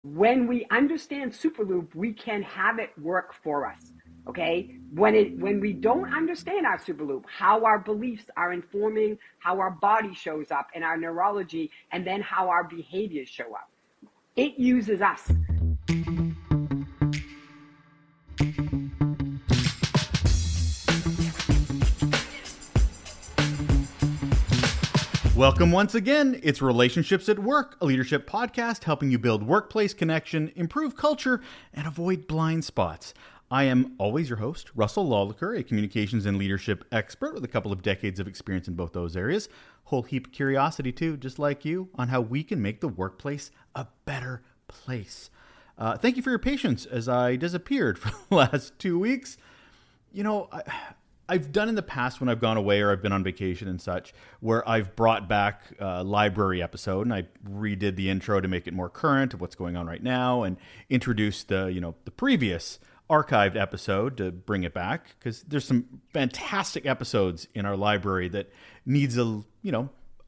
When we understand Superloop, we can have it work for us. Okay. When we don't understand our Superloop, how our beliefs are informing how our body shows up and our neurology, and then how our behaviors show up, it uses us. Welcome once again. It's Relationships at Work, a leadership podcast helping you build workplace connection, improve culture, and avoid blind spots. I am always your host, Russel, Lolacher, a communications and leadership expert with a couple of decades of experience in both those areas. Whole heap of curiosity too, just like you, on how we can make the workplace a better place. Thank you for your patience as I disappeared for the last 2 weeks. You know, I've done in the past when I've gone away or I've been on vacation and such, where I've brought back a library episode and I redid the intro to make it more current of what's going on right now and introduced the previous archived episode to bring it back, because there's some fantastic episodes in our library that needs a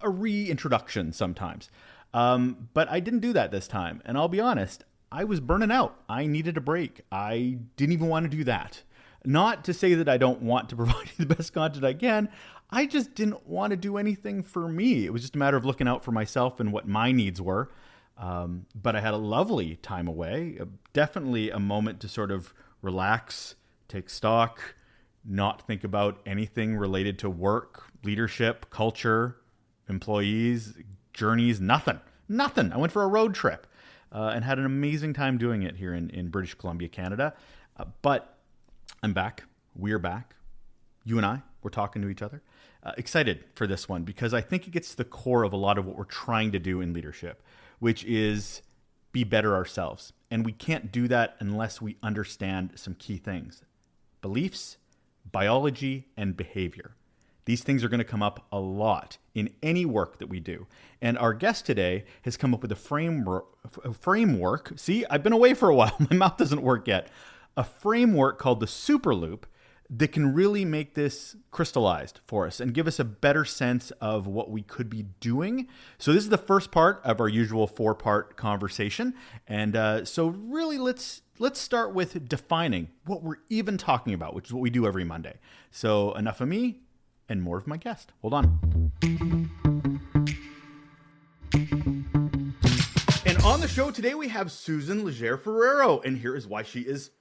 reintroduction sometimes. But I didn't do that this time, and I'll be honest, I was burning out. I needed a break. I didn't even want to do that. Not to say that I don't want to provide you the best content I can. I just didn't want to do anything for me. It was just a matter of looking out for myself and what my needs were. But I had a lovely time away. Definitely a moment to sort of relax, take stock, not think about anything related to work, leadership, culture, employees, journeys, nothing. I went for a road trip and had an amazing time doing it here in British Columbia, Canada. But I'm back. We're back. You and I, we're talking to each other. Excited for this one because I think it gets to the core of a lot of what we're trying to do in leadership, which is be better ourselves. And we can't do that unless we understand some key things: beliefs, biology, and behavior. These things are going to come up a lot in any work that we do. And our guest today has come up with a framework. See, I've been away for a while. My mouth doesn't work yet. A framework called the Superloop that can really make this crystallized for us and give us a better sense of what we could be doing. So this is the first part of our usual 4-part conversation. And so really let's start with defining what we're even talking about, which is what we do every Monday. So enough of me and more of my guest. Hold on. And on the show today, we have Susan Lolacher Ferraro, and here is why she is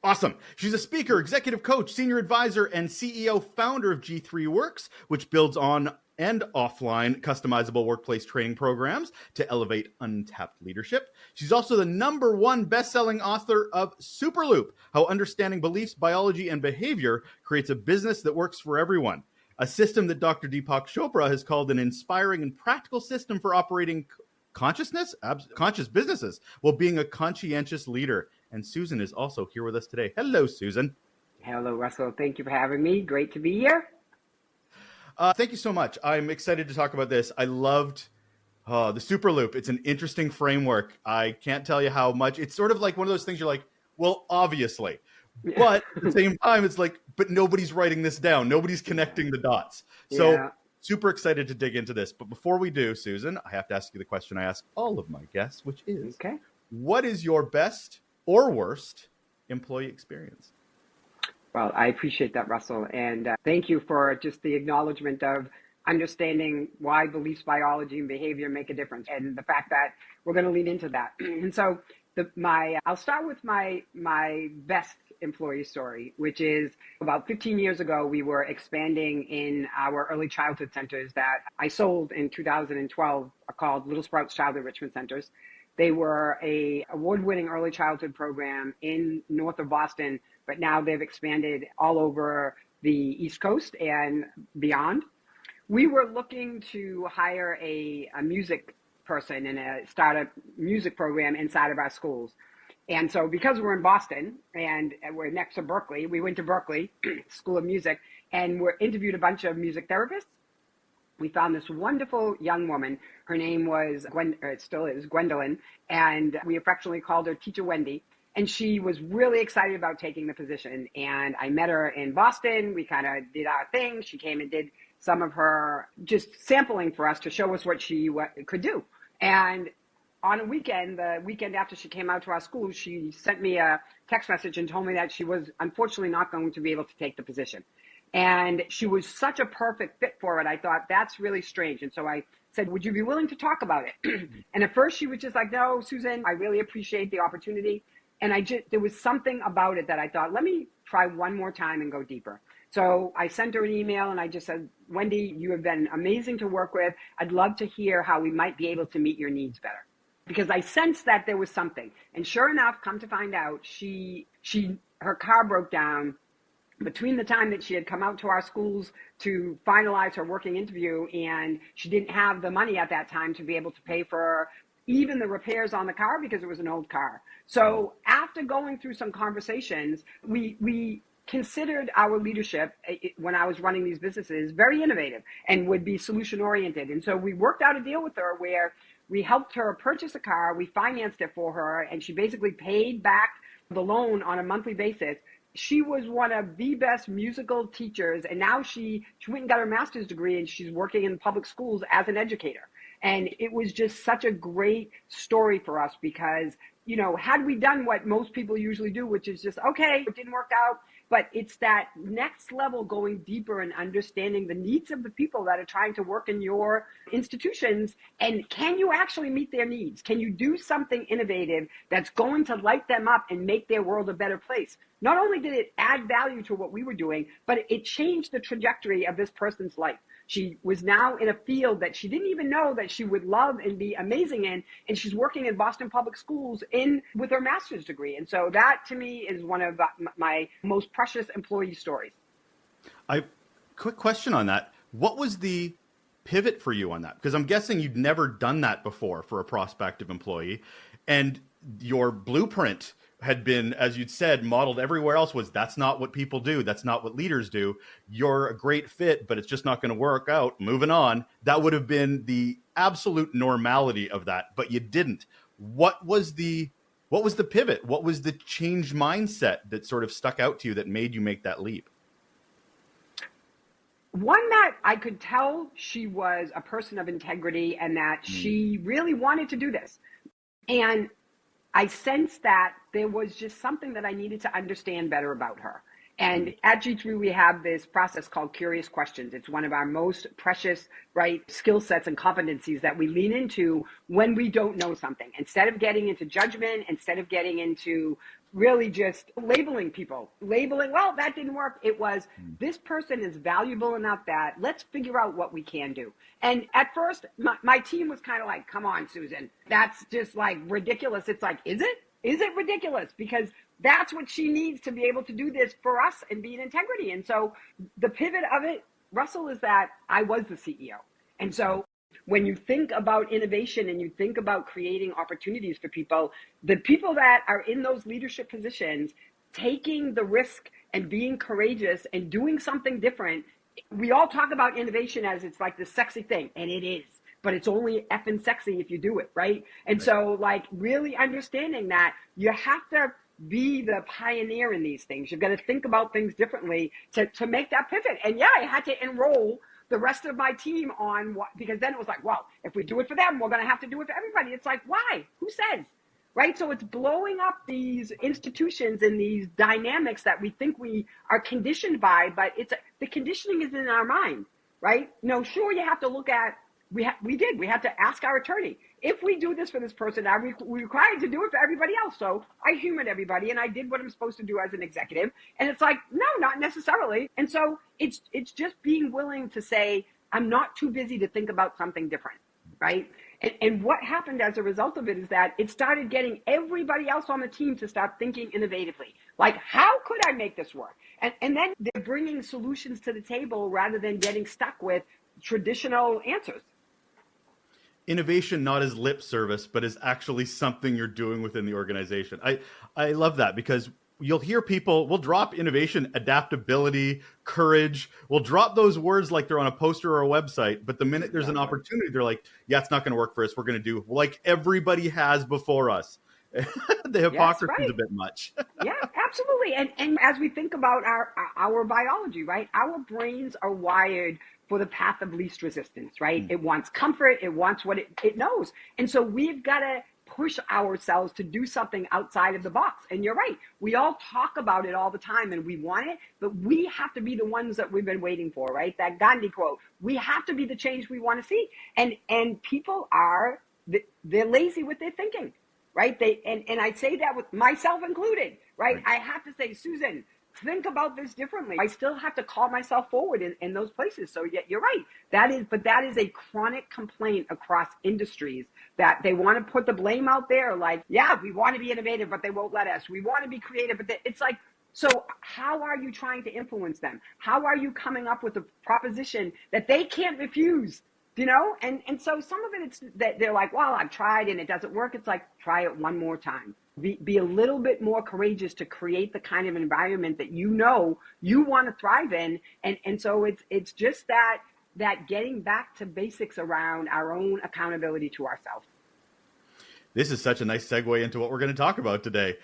awesome. She's a speaker, executive coach, senior advisor, and CEO founder of G3 Works, which builds on and offline customizable workplace training programs to elevate untapped leadership. She's also the #1 best-selling author of Superloop, How Understanding Beliefs, Biology, and Behavior Creates a Business That Works for Everyone, a system that Dr. Deepak Chopra has called an inspiring and practical system for operating conscious businesses while being a conscientious leader. And Susan is also here with us today. Hello, Susan. Hello, Russell. Thank you for having me. Great to be here. Thank you so much. I'm excited to talk about this. I loved the Superloop. It's an interesting framework. I can't tell you how much. It's sort of like one of those things you're like, well, obviously. But at the same time, it's like, but nobody's writing this down. Nobody's connecting the dots. So super excited to dig into this. But before we do, Susan, I have to ask you the question I ask all of my guests, which is, what is your best or worst employee experience? Well, I appreciate that, Russell. And thank you for just the acknowledgement of understanding why beliefs, biology, and behavior make a difference, and the fact that we're going to lead into that. And so I'll start with my best employee story, which is about 15 years ago, we were expanding in our early childhood centers that I sold in 2012, called Little Sprouts Child Enrichment Centers. They were a award-winning early childhood program in north of Boston, but now they've expanded all over the East Coast and beyond. We were looking to hire a music person and start a music program inside of our schools. And so because we're in Boston and we're next to Berkeley, we went to Berkeley School of Music and we interviewed a bunch of music therapists. We found this wonderful young woman. Her name was it still is Gwendolyn, and we affectionately called her Teacher Wendy. And she was really excited about taking the position. And I met her in Boston. We kind of did our thing. She came and did some of her just sampling for us to show us what she could do. And on a weekend, the weekend after she came out to our school, she sent me a text message and told me that she was unfortunately not going to be able to take the position. And she was such a perfect fit for it. I thought, that's really strange. And so I said, would you be willing to talk about it? And at first she was just like, no, Susan, I really appreciate the opportunity. And there was something about it that I thought, let me try one more time and go deeper. So I sent her an email and I just said, Wendy, you have been amazing to work with. I'd love to hear how we might be able to meet your needs better. Because I sensed that there was something. And sure enough, come to find out, her car broke down between the time that she had come out to our schools to finalize her working interview, and she didn't have the money at that time to be able to pay for even the repairs on the car because it was an old car. So after going through some conversations, we considered our leadership when I was running these businesses very innovative and would be solution oriented. And so we worked out a deal with her where we helped her purchase a car, we financed it for her, and she basically paid back the loan on a monthly basis. She was one of the best musical teachers, and now she went and got her master's degree, and she's working in public schools as an educator. And it was just such a great story for us because, had we done what most people usually do, which is just, okay, it didn't work out, but it's that next level going deeper and understanding the needs of the people that are trying to work in your institutions. And can you actually meet their needs? Can you do something innovative that's going to light them up and make their world a better place? Not only did it add value to what we were doing, but it changed the trajectory of this person's life. She was now in a field that she didn't even know that she would love and be amazing in, and she's working in Boston Public Schools with her master's degree. And so that, to me, is one of my most precious employee stories. Quick question on that. What was the pivot for you on that? Because I'm guessing you'd never done that before for a prospective employee, and your blueprint had been, as you'd said, modeled everywhere else was that's not what people do. That's not what leaders do. You're a great fit, but it's just not going to work out. Moving on. That would have been the absolute normality of that, but you didn't. What was the pivot? What was the changed mindset that sort of stuck out to you that made you make that leap? One, that I could tell she was a person of integrity and that she really wanted to do this. And I sensed that there was just something that I needed to understand better about her. And at G3, we have this process called curious questions. It's one of our most precious, skill sets and competencies that we lean into when we don't know something. Instead of getting into judgment, instead of getting into really just labeling people, well, that didn't work. It was, this person is valuable enough that let's figure out what we can do. And at first, my team was kind of like, come on, Susan, that's just ridiculous. It's like, is it? Is it ridiculous? Because that's what she needs to be able to do this for us and be in integrity. And so the pivot of it, Russell, is that I was the CEO. And so when you think about innovation and you think about creating opportunities for people, the people that are in those leadership positions, taking the risk and being courageous and doing something different, we all talk about innovation as it's like this sexy thing, and it is. But it's only effing sexy if you do it, right? And so really understanding that you have to be the pioneer in these things. You've got to think about things differently to make that pivot. And yeah, I had to enroll the rest of my team on because then it was like, well, if we do it for them, we're going to have to do it for everybody. It's like, why? Who says? Right? So it's blowing up these institutions and these dynamics that we think we are conditioned by, but the conditioning is in our mind, right? Sure, you have to look at, we had to ask our attorney, if we do this for this person, are we required to do it for everybody else? So I humored everybody and I did what I'm supposed to do as an executive. And it's like, no, not necessarily. And so it's just being willing to say, I'm not too busy to think about something different, right? And what happened as a result of it is that it started getting everybody else on the team to start thinking innovatively. Like, how could I make this work? And then they're bringing solutions to the table rather than getting stuck with traditional answers. Innovation not as lip service, but as actually something you're doing within the organization. I love that because you'll hear people, we'll drop innovation, adaptability, courage. We'll drop those words like they're on a poster or a website. But the minute there's an opportunity, they're like, yeah, it's not going to work for us. We're going to do like everybody has before us. The hypocrisy is a bit much. Yeah, absolutely. And as we think about our biology, right, our brains are wired for the path of least resistance, right? It wants comfort. It wants what it knows. And so we've got to push ourselves to do something outside of the box. And you're right. We all talk about it all the time and we want it, but we have to be the ones that we've been waiting for, right? That Gandhi quote, we have to be the change we want to see. And people they're lazy with their thinking, right? And I say that with myself included, right? I have to say, Susan, think about this differently. I still have to call myself forward in those places. So yet you're right. That is a chronic complaint across industries, that they want to put the blame out there. Like, yeah, we want to be innovative, but they won't let us. We want to be creative, but it's like, so how are you trying to influence them? How are you coming up with a proposition that they can't refuse? And so some of it's that they're like, well, I've tried and it doesn't work. It's like, try it one more time. Be a little bit more courageous to create the kind of environment that you want to thrive in. And so it's just that getting back to basics around our own accountability to ourselves. This is such a nice segue into what we're going to talk about today.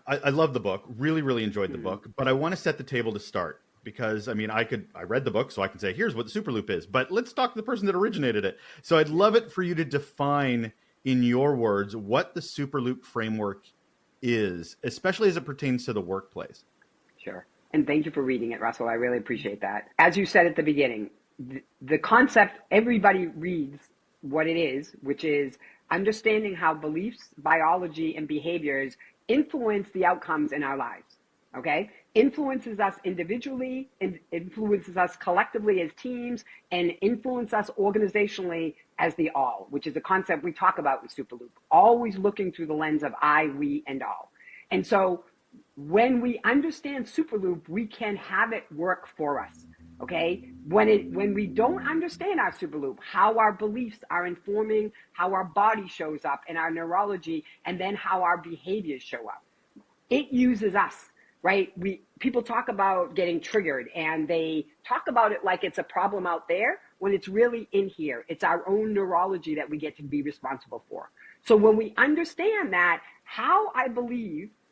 I love the book, really, really enjoyed the book, but I want to set the table to start. Because, I mean, I read the book, so I can say, here's what the Superloop is. But let's talk to the person that originated it. So I'd love it for you to define, in your words, what the Superloop framework is, especially as it pertains to the workplace. Sure. And thank you for reading it, Russell. I really appreciate that. As you said at the beginning, the concept, everybody reads what it is, which is understanding how beliefs, biology, and behaviors influence the outcomes in our lives. Okay? Influences us individually, and influences us collectively as teams, and influence us organizationally as the all, which is a concept we talk about in Superloop, always looking through the lens of I, we, and all. And so when we understand Superloop, we can have it work for us. Okay? When we don't understand our Superloop, how our beliefs are informing how our body shows up and our neurology, and then how our behaviors show up, it uses us. Right? People talk about getting triggered, and they talk about it like it's a problem out there when it's really in here. It's our own neurology that we get to be responsible for. So when we understand that,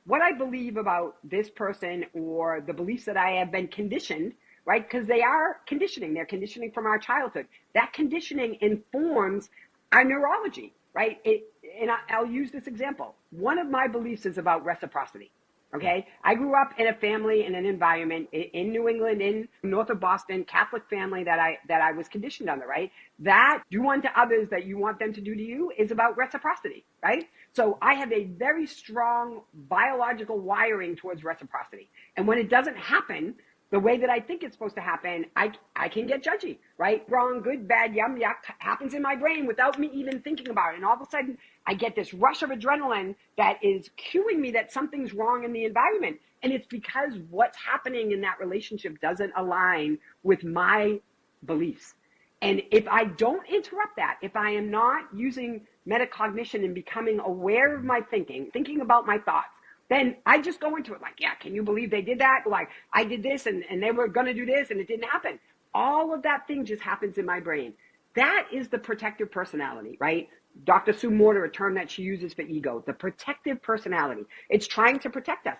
what I believe about this person, or the beliefs that I have been conditioned, right? Because they are conditioning. They're conditioning from our childhood. That conditioning informs our neurology, right? And I'll use this example. One of my beliefs is about reciprocity. Okay. I grew up in a family, in an environment in New England, in north of Boston, Catholic family that I was conditioned under, right? That do unto others that you want them to do to you is about reciprocity, right? So I have a very strong biological wiring towards reciprocity. And when it doesn't happen the way that I think it's supposed to happen, I can get judgy, right? Wrong, good, bad, yum, yuck happens in my brain without me even thinking about it. And all of a sudden, I get this rush of adrenaline that is cueing me that something's wrong in the environment. And it's because what's happening in that relationship doesn't align with my beliefs. And if I don't interrupt that, if I am not using metacognition and becoming aware of my thinking about my thoughts, then I just go into it like, yeah, can you believe they did that? Like, I did this and they were going to do this and it didn't happen. All of that thing just happens in my brain. That is the protective personality, right? Dr. Sue Morter, a term that she uses for ego, the protective personality. It's trying to protect us.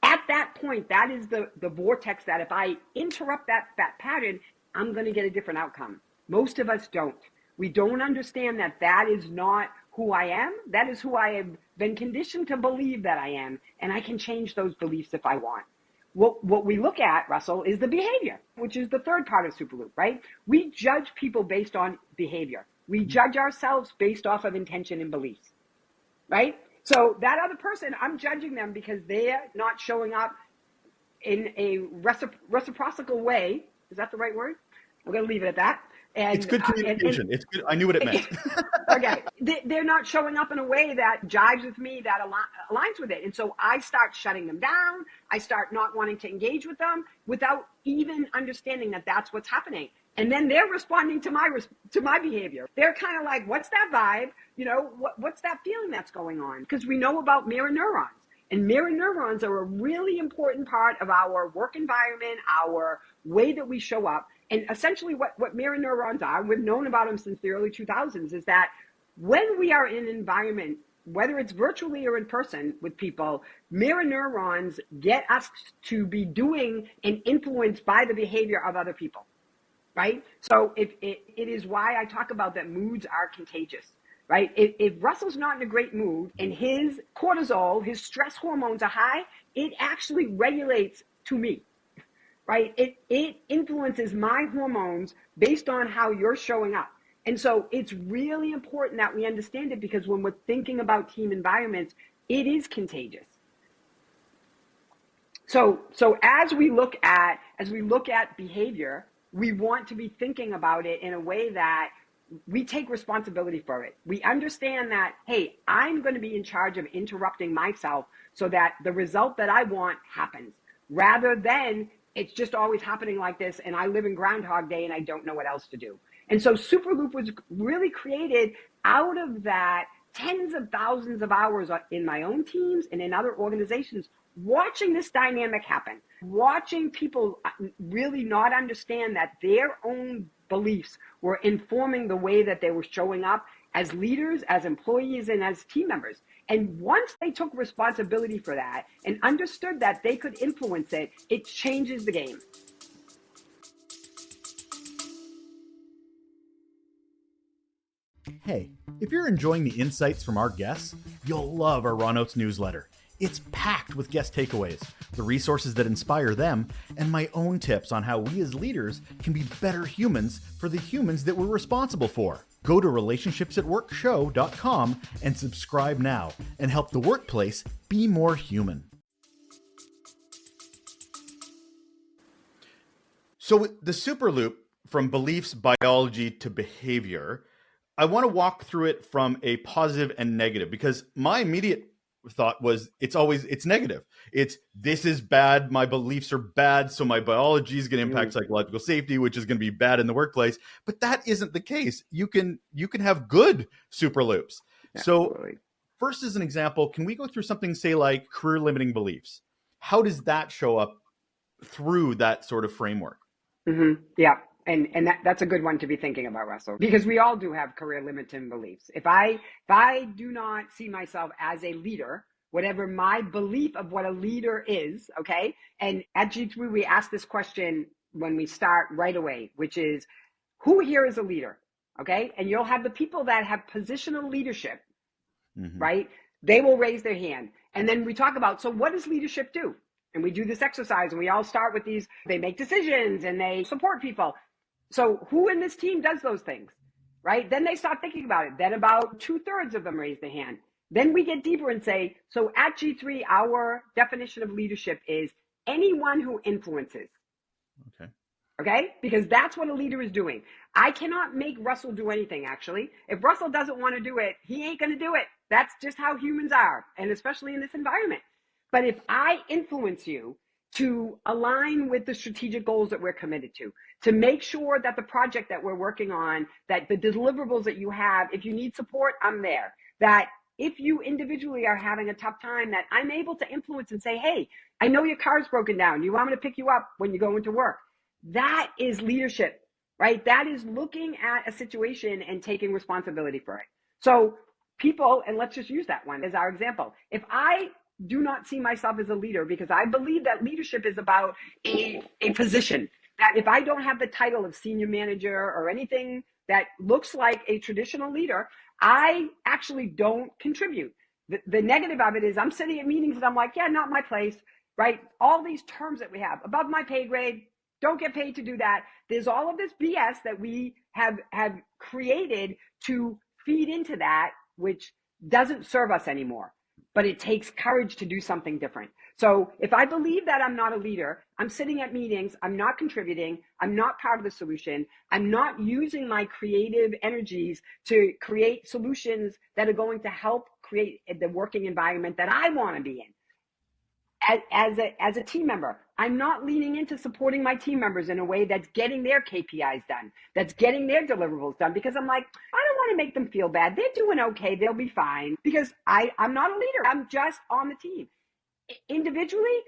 At that point, that is the vortex that if I interrupt that pattern, I'm going to get a different outcome. Most of us don't. We don't understand that is not who I am. That is who I have been conditioned to believe that I am, and I can change those beliefs if I want. What we look at, Russell, is the behavior, which is the third part of Superloop, right? We judge people based on behavior. We judge ourselves based off of intention and beliefs, right? So that other person, I'm judging them because they're not showing up in a reciprocal way. Is that the right word? I'm going to leave it at that. And, it's good communication. It's good. I knew what it meant. Okay. They're not showing up in a way that jives with me, that aligns with it. And so I start shutting them down. I start not wanting to engage with them without even understanding that that's what's happening. And then they're responding to my behavior. They're kind of like, what's that vibe? What's that feeling that's going on? Because we know about mirror neurons. And mirror neurons are a really important part of our work environment, our way that we show up. And essentially what mirror neurons are, we've known about them since the early 2000s, is that when we are in an environment, whether it's virtually or in person with people, mirror neurons get us to be doing and influenced by the behavior of other people, right? So it is why I talk about that moods are contagious. right? If Russell's not in a great mood and his cortisol, his stress hormones are high, it actually regulates to me, right? It influences my hormones based on how you're showing up. And so it's really important that we understand it, because when we're thinking about team environments, it is contagious. So as we look at behavior, we want to be thinking about it in a way that we take responsibility for it. We understand that, hey, I'm going to be in charge of interrupting myself so that the result that I want happens, rather than it's just always happening like this and I live in Groundhog Day and I don't know what else to do. And so Superloop was really created out of that tens of thousands of hours in my own teams and in other organizations, watching this dynamic happen, watching people really not understand that their own beliefs were informing the way that they were showing up as leaders, as employees, and as team members. And once they took responsibility for that and understood that they could influence it, it changes the game. Hey, if you're enjoying the insights from our guests, you'll love our Raw Notes newsletter. It's packed with guest takeaways, the resources that inspire them, and my own tips on how we as leaders can be better humans for the humans that we're responsible for. Go to relationshipsatworkshow.com and subscribe now and help the workplace be more human. So the Superloop, from beliefs, biology to behavior, I want to walk through it from a positive and negative, because my immediate thought was it's negative. It's, this is bad, my beliefs are bad, so my biology is going to impact psychological safety, which is going to be bad in the workplace. But that isn't the case. You can have good Superloops. Absolutely. So first, as an example, can we go through something, say, like career limiting beliefs? How does that show up through that sort of framework? Mm-hmm. Yeah. And that's a good one to be thinking about, Russell, because we all do have career limiting beliefs. If I do not see myself as a leader, whatever my belief of what a leader is, okay? And at G3, we ask this question when we start right away, which is, who here is a leader? Okay? And you'll have the people that have positional leadership, right? They will raise their hand. And then we talk about, so what does leadership do? And we do this exercise and we all start with these, they make decisions and they support people. So who in this team does those things, right? Then they start thinking about it. Then about 2/3 of them raise their hand. Then we get deeper and say, so at G3, our definition of leadership is anyone who influences. Okay? Because that's what a leader is doing. I cannot make Russell do anything, actually. If Russell doesn't want to do it, he ain't going to do it. That's just how humans are, and especially in this environment. But if I influence you to align with the strategic goals that we're committed to make sure that the project that we're working on, that the deliverables that you have, if you need support, I'm there. That if you individually are having a tough time, that I'm able to influence and say, hey, I know your car's broken down. You want me to pick you up when you go into work? That is leadership, right? That is looking at a situation and taking responsibility for it. So people, and let's just use that one as our example. If I do not see myself as a leader, because I believe that leadership is about a position, that if I don't have the title of senior manager or anything that looks like a traditional leader, I actually don't contribute. The negative of it is I'm sitting at meetings and I'm like, yeah, not my place, right? All these terms that we have, above my pay grade, don't get paid to do that. There's all of this BS that we have created to feed into that, which doesn't serve us anymore. But it takes courage to do something different. So if I believe that I'm not a leader, I'm sitting at meetings, I'm not contributing, I'm not part of the solution, I'm not using my creative energies to create solutions that are going to help create the working environment that I want to be in. As a team member, I'm not leaning into supporting my team members in a way that's getting their KPIs done, that's getting their deliverables done, because I'm like, I don't want to make them feel bad. They're doing okay. They'll be fine, because I'm not a leader. I'm just on the team. Individually,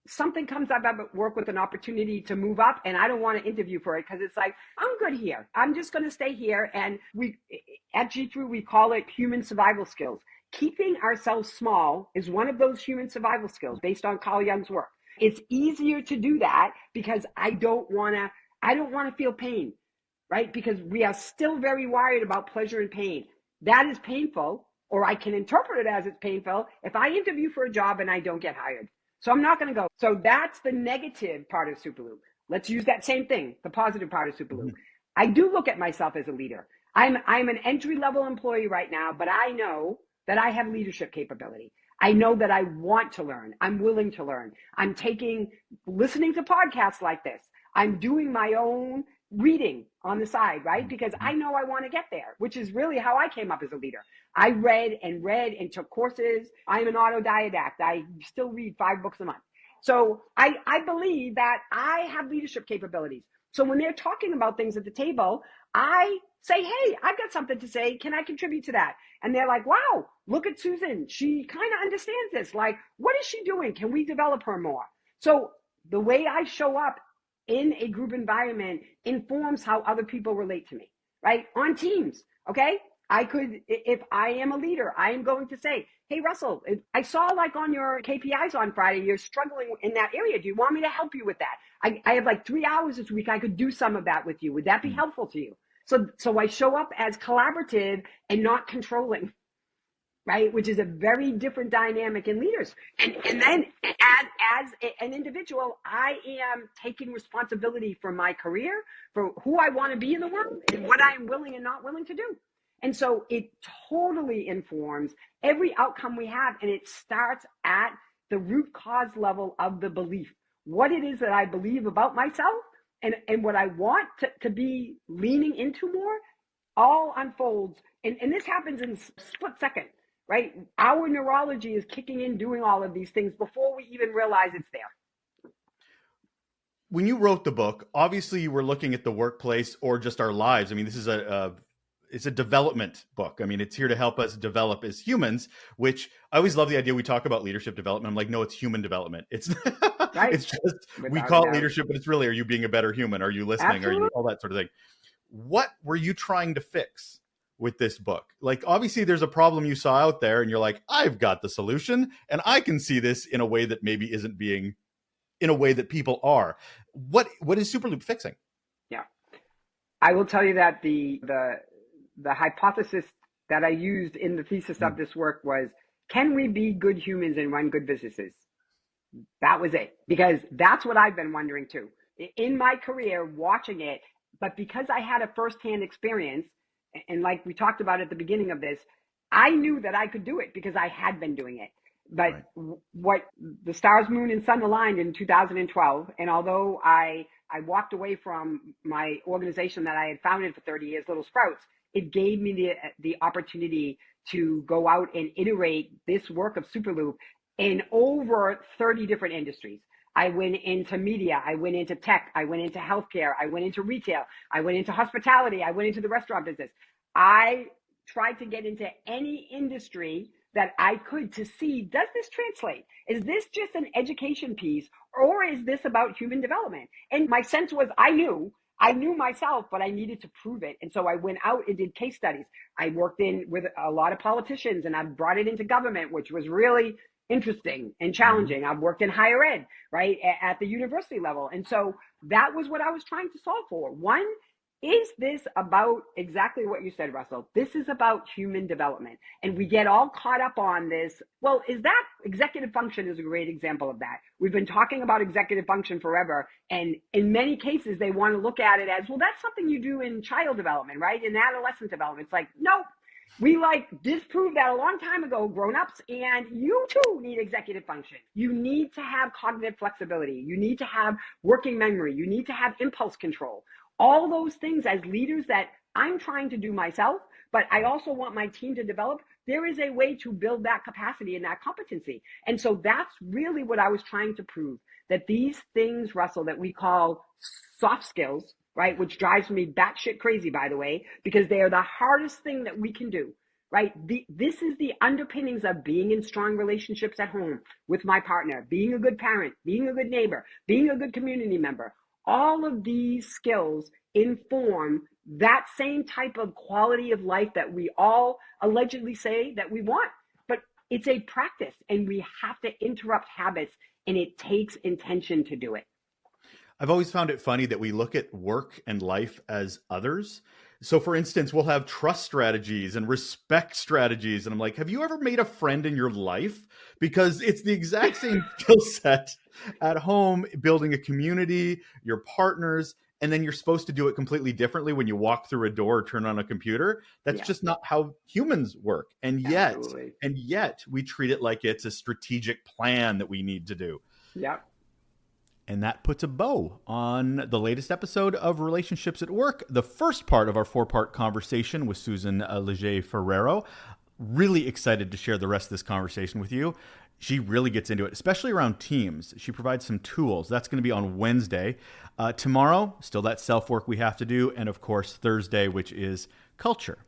something comes up at work with an opportunity to move up, and I don't want to interview for it because it's like, I'm good here. I'm just going to stay here. And we at G3, we call it human survival skills. Keeping ourselves small is one of those human survival skills based on Carl Jung's work. It's easier to do that because I don't want to feel pain, right? Because we are still very wired about pleasure and pain. that is painful, or I can interpret it as it's painful if I interview for a job and I don't get hired. So I'm not going to go. So that's the negative part of Superloop. Let's use that same thing, the positive part of Superloop. I do look at myself as a leader. I'm an entry level employee right now, but I know that I have leadership capability. I know that I want to learn. I'm willing to learn. I'm listening to podcasts like this. I'm doing my own reading on the side, right? Because I know I want to get there, which is really how I came up as a leader. I read and took courses. I'm an autodidact. I still read 5 books a month. So I believe that I have leadership capabilities. So when they're talking about things at the table, I say, hey, I've got something to say. Can I contribute to that? And they're like, wow, look at Susan. She kind of understands this. Like, what is she doing? Can we develop her more? So the way I show up in a group environment informs how other people relate to me, right? On teams, okay? If I am a leader, I am going to say, hey, Russell, I saw like on your KPIs on Friday, you're struggling in that area. Do you want me to help you with that? I have like 3 hours this week. I could do some of that with you. Would that be helpful to you? So I show up as collaborative and not controlling, right? Which is a very different dynamic in leaders. And then as an individual, I am taking responsibility for my career, for who I want to be in the world, and what I am willing and not willing to do. And so it totally informs every outcome we have. And it starts at the root cause level of the belief, what it is that I believe about myself and what I want to be leaning into more, all unfolds. And this happens in a split second, right? Our neurology is kicking in, doing all of these things before we even realize it's there. When you wrote the book, obviously you were looking at the workplace or just our lives. I mean, this is it's a development book. I mean, it's here to help us develop as humans, which I always love the idea. We talk about leadership development. I'm like, no, it's human development. It's right. It's just, Without we call it leadership, but it's really, are you being a better human? Are you listening? Absolutely. Are you all that sort of thing? What were you trying to fix with this book? Like, obviously there's a problem you saw out there and you're like, I've got the solution and I can see this in a way that maybe isn't being in a way that people are. What is Superloop fixing? Yeah. I will tell you that the hypothesis that I used in the thesis of this work was, can we be good humans and run good businesses? That was it. Because that's what I've been wondering too. In my career, watching it, but because I had a firsthand experience, and like we talked about at the beginning of this, I knew that I could do it because I had been doing it. But what the stars, moon, and sun aligned in 2012, and although I walked away from my organization that I had founded for 30 years, Little Sprouts, it gave me the opportunity to go out and iterate this work of Superloop in over 30 different industries. I went into media, I went into tech, I went into healthcare, I went into retail, I went into hospitality, I went into the restaurant business. I tried to get into any industry that I could to see, does this translate? Is this just an education piece, or is this about human development? And my sense was I knew myself, but I needed to prove it. And so I went out and did case studies. I worked with a lot of politicians, and I brought it into government, which was really interesting and challenging. I've worked in higher ed, right, at the university level. And so that was what I was trying to solve for. One, is this about exactly what you said, Russell? This is about human development. And we get all caught up on this. Well, is that executive function is a great example of that. We've been talking about executive function forever. And in many cases, they want to look at it as, well, that's something you do in child development, right? In adolescent development. It's like, nope. We disproved that a long time ago, grown-ups, and you too need executive function. You need to have cognitive flexibility. You need to have working memory. You need to have impulse control. All those things as leaders that I'm trying to do myself, but I also want my team to develop. There is a way to build that capacity and that competency. And so that's really what I was trying to prove, that these things, Russell, that we call soft skills, right, which drives me batshit crazy, by the way, because they are the hardest thing that we can do, right? This is the underpinnings of being in strong relationships at home with my partner, being a good parent, being a good neighbor, being a good community member. All of these skills inform that same type of quality of life that we all allegedly say that we want. But it's a practice, and we have to interrupt habits, and it takes intention to do it. I've always found it funny that we look at work and life as others. So, for instance, we'll have trust strategies and respect strategies. And I'm like, have you ever made a friend in your life? Because it's the exact same skill set at home, building a community, your partners, and then you're supposed to do it completely differently when you walk through a door or turn on a computer. That's Yeah, just not how humans work. absolutely. And yet we treat it like it's a strategic plan that we need to do. Yep. And that puts a bow on the latest episode of Relationships at Work, the first part of our 4-part conversation with Susan Lolacher Ferraro. Really excited to share the rest of this conversation with you. She really gets into it, especially around teams. She provides some tools. That's going to be on Wednesday. Tomorrow, still that self-work we have to do. And of course, Thursday, which is culture.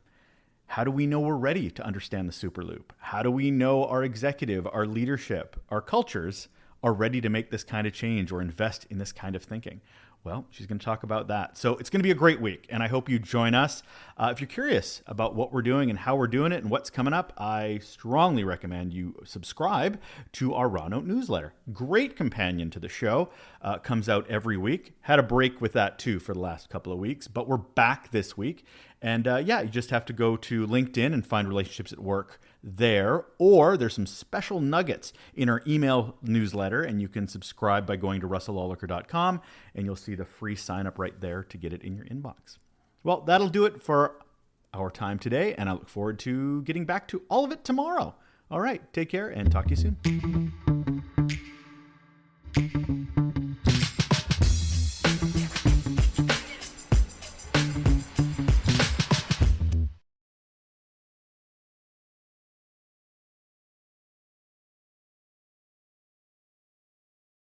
How do we know we're ready to understand the Superloop? How do we know our executive, our leadership, our cultures are ready to make this kind of change or invest in this kind of thinking? Well, she's going to talk about that. So it's going to be a great week, and I hope you join us. If you're curious about what we're doing and how we're doing it and what's coming up, I strongly recommend you subscribe to our Raw Note newsletter. Great companion to the show. Comes out every week. Had a break with that, too, for the last couple of weeks, but we're back this week. And you just have to go to LinkedIn and find Relationships at Work there, or there's some special nuggets in our email newsletter, and you can subscribe by going to russellolacher.com, and you'll see the free sign up right there to get it in your inbox. Well, that'll do it for our time today, and I look forward to getting back to all of it tomorrow. All right, take care and talk to you soon.